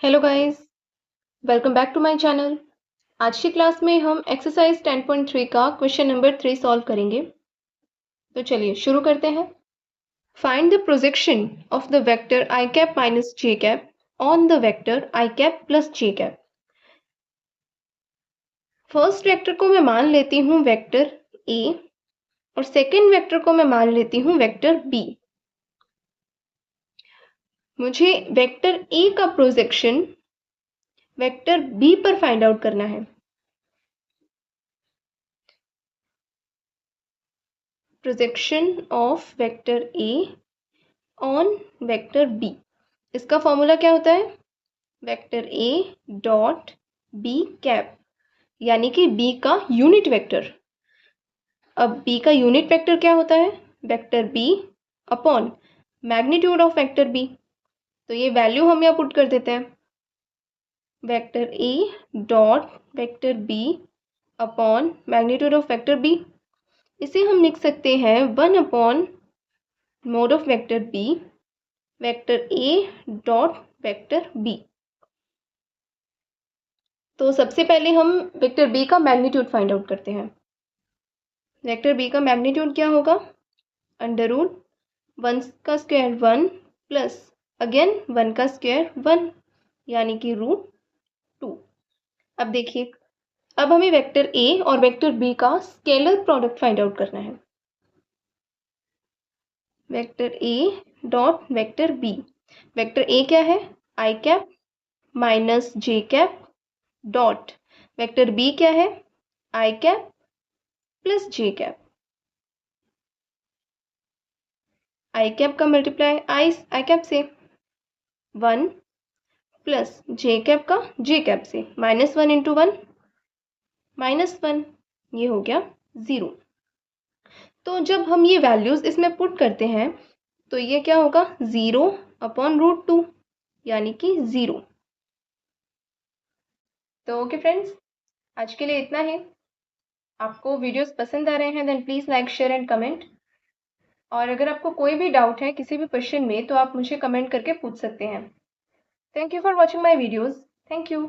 Hello guys, welcome back to my channel. आज की class में हम एक्सरसाइज 10.3 का क्वेश्चन नंबर 3 सॉल्व करेंगे। तो चलिए शुरू करते हैं। Find the projection of the vector I cap minus j cap on the vector I cap plus j cap. First vector को मैं मान लेती हूँ वेक्टर ए और सेकेंड वेक्टर को मैं मान लेती हूँ वेक्टर बी। मुझे वेक्टर ए का प्रोजेक्शन वेक्टर बी पर फाइंड आउट करना है। Projection of vector A on vector B, इसका फॉर्मूला क्या होता है? Vector A dot B cap, यानी कि बी का यूनिट वेक्टर। अब बी का यूनिट वेक्टर क्या होता है? Vector B upon magnitude of vector B. तो ये वैल्यू हम यहाँ पुट कर देते हैं। Vector A dot vector B upon magnitude of vector B, इसे हम लिख सकते हैं 1 upon mode of vector B vector A dot vector B. तो सबसे पहले हम वेक्टर बी का मैग्नीट्यूड फाइंड आउट करते हैं। वेक्टर बी का मैग्नीट्यूड क्या होगा? अंडर रूट 1 का स्क्वायर 1 प्लस अगेन 1 का स्क्वायर 1, यानी कि √2। अब देखिए, अब हमें वेक्टर ए और वेक्टर बी का स्केलर प्रोडक्ट फाइंड आउट करना है। Vector A dot vector B, vector A क्या है? I cap minus j cap dot vector B क्या है? I cap plus j cap. I cap का मल्टीप्लाई आई कैप से 1 plus j cap का जे cap से -1 इंटू 1 -1, ये हो गया 0। तो जब हम ये वैल्यूज इसमें पुट करते हैं तो ये क्या होगा? 0 अपॉन √2, यानी कि 0। तो ओके फ्रेंड्स, आज के लिए इतना ही। आपको वीडियोस पसंद आ रहे हैं then please like share and comment. और अगर आपको कोई भी डाउट है किसी भी क्वेश्चन में तो आप मुझे कमेंट करके पूछ सकते हैं। Thank you for watching my videos. Thank you.